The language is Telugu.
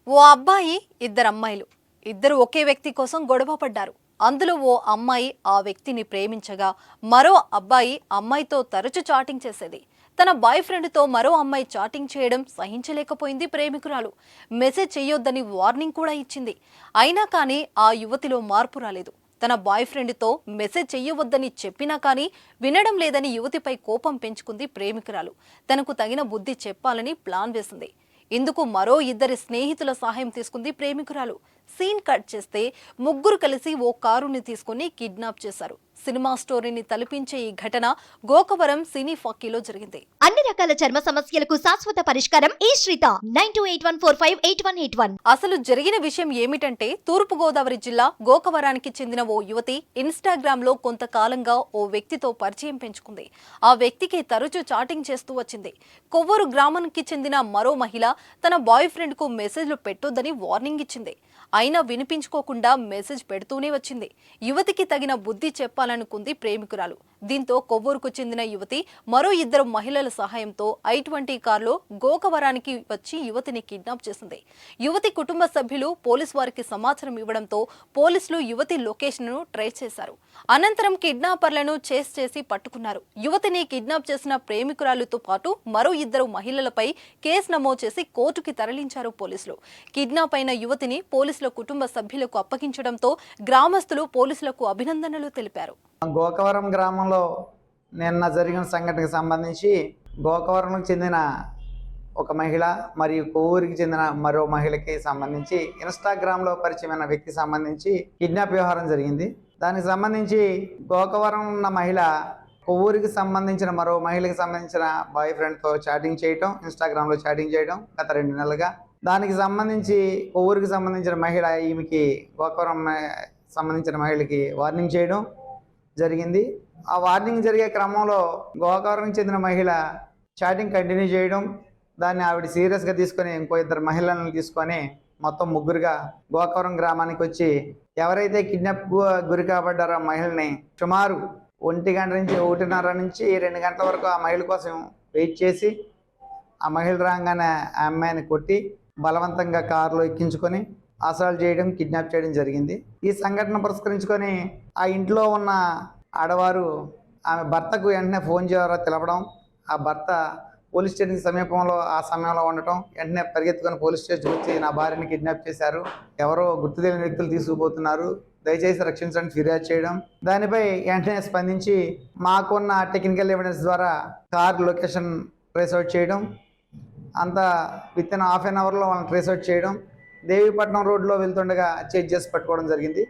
ఓ అబ్బాయి ఇద్దరు అమ్మాయిలు ఇద్దరు ఒకే వ్యక్తి కోసం గొడవ పడ్డారు. అందులో ఓ అమ్మాయి ఆ వ్యక్తిని ప్రేమించగా మరో అబ్బాయి అమ్మాయితో తరచు చాటింగ్ చేసేది. తన బాయ్ ఫ్రెండ్తో మరో అమ్మాయి చాటింగ్ చేయడం సహించలేకపోయింది ప్రేమికురాలు. మెసేజ్ చెయ్యొద్దని వార్నింగ్ కూడా ఇచ్చింది. అయినా కానీ ఆ యువతిలో మార్పు రాలేదు. తన బాయ్ ఫ్రెండ్తో మెసేజ్ చెయ్యవద్దని చెప్పినా కానీ వినడం లేదని యువతిపై కోపం పెంచుకుంది ప్రేమికురాలు. తనకు తగిన బుద్ధి చెప్పాలని ప్లాన్ వేసింది. ఇందుకు మరో ఇద్దరి స్నేహితుల సహాయం తీసుకుంది ప్రేమికురాలు. సీన్ కట్ చేస్తే ముగ్గురు కలిసి ఓ కారుని తీసుకుని కిడ్నాప్ చేశారు. సినిమా స్టోరీని తలపించే ఈ ఘటన గోకవరం సినీ ఫాకీలో జరిగింది. అన్ని రకాల చర్మ సమస్యలకు శాశ్వత పరిష్కారం ఈ శ్రీత 9281458181. అసలు జరిగిన విషయం ఏమిటంటే, తూర్పుగోదావరి జిల్లా గోకవరానికి చెందిన ఓ యువతి ఇన్స్టాగ్రామ్ లో కొంతకాలంగా ఓ వ్యక్తితో పరిచయం పెంచుకుంది. ఆ వ్యక్తికి తరచూ చాటింగ్ చేస్తూ వచ్చింది. కొవ్వూరు గ్రామానికి చెందిన మరో మహిళ తన బాయ్ ఫ్రెండ్ కు మెసేజ్లు పెట్టొద్దని వార్నింగ్ ఇచ్చింది. అయినా వినిపించుకోకుండా మెసేజ్ పెడుతూనే వచ్చింది. యువతికి తగిన బుద్ధి చెప్పాలనుకుంది ప్రేమికురాలు. దీంతో కొవ్వూరుకు చెందిన యువతి మరో ఇద్దరు మహిళల సహాయంతో I-20 కారులో గోకవరానికి వచ్చి యువతిని కిడ్నాప్ చేసింది. యువతి కుటుంబ సభ్యులు పోలీసు వారికి సమాచారం ఇవ్వడంతో పోలీసులు యువతి లొకేషన్ ను ట్రేస్ చేశారు. అనంతరం కిడ్నాపర్లను చేస్ చేసి పట్టుకున్నారు. యువతిని కిడ్నాప్ చేసిన ప్రేమికురాలుతో పాటు మరో ఇద్దరు మహిళలపై కేసు నమోదు చేసి కోర్టుకి తరలించారు పోలీసులు. కిడ్నాప్ అయిన యువతిని పోలీసుల కుటుంబ సభ్యులకు అప్పగించడంతో గ్రామస్తులు పోలీసులకు అభినందనలు తెలిపారు. గోకవరం గ్రామంలో నిన్న జరిగిన సంఘటనకు సంబంధించి గోకవరంకు చెందిన ఒక మహిళ మరియు కొవ్వూరికి చెందిన మరో మహిళకి సంబంధించి ఇన్స్టాగ్రామ్లో పరిచయమైన వ్యక్తికి సంబంధించి కిడ్నాప్ వ్యవహారం జరిగింది. దానికి సంబంధించి గోకవరం ఉన్న మహిళ కొవ్వూరికి సంబంధించిన మరో మహిళకి సంబంధించిన బాయ్ ఫ్రెండ్తో చాటింగ్ చేయటం, ఇన్స్టాగ్రామ్లో చాటింగ్ చేయడం గత 2 నెలలుగా. దానికి సంబంధించి కొవ్వూరికి సంబంధించిన మహిళ ఈమెకి గోకవరం సంబంధించిన మహిళకి వార్నింగ్ చేయడం జరిగింది. ఆ వార్నింగ్ జరిగే క్రమంలో గోకవరంకి చెందిన మహిళ చాటింగ్ కంటిన్యూ చేయడం, దాన్ని ఆవిడ సీరియస్గా తీసుకొని ఇంకో ఇద్దరు మహిళలను తీసుకొని మొత్తం ముగ్గురుగా గోకవరం గ్రామానికి వచ్చి ఎవరైతే కిడ్నాప్ గురి కాబడ్డారో ఆ మహిళని సుమారు 1 గంట నుంచి 1:30 నుంచి 2 గంటల వరకు ఆ మహిళ కోసం వెయిట్ చేసి ఆ మహిళ రాగానే ఆ అమ్మాయిని కొట్టి బలవంతంగా కారులో ఎక్కించుకొని అసాల్ట్ చేయడం, కిడ్నాప్ చేయడం జరిగింది. ఈ సంఘటన పురస్కరించుకొని ఆ ఇంట్లో ఉన్న ఆడవారు ఆమె భర్తకు వెంటనే ఫోన్ ద్వారా తెలపడం, ఆ భర్త పోలీస్ స్టేషన్ సమీపంలో ఆ సమయంలో ఉండటం, వెంటనే పరిగెత్తుకొని పోలీస్ స్టేషన్ వచ్చి నా భార్యని కిడ్నాప్ చేశారు, ఎవరో గుర్తు తెలియని వ్యక్తులు తీసుకుపోతున్నారు, దయచేసి రక్షించడానికి ఫిర్యాదు చేయడం. దానిపై వెంటనే స్పందించి మాకున్న టెక్నికల్ ఎవిడెన్స్ ద్వారా కార్ లొకేషన్ ట్రేస్ అవుట్ చేయడం, అంతా విత్ ఇన్ ½ అవర్లో వాళ్ళని ట్రేస్ అవుట్ చేయడం, దేవీపట్నం రోడ్లో వెళ్తుండగా చేజ్ చేసి పట్టుకోవడం జరిగింది.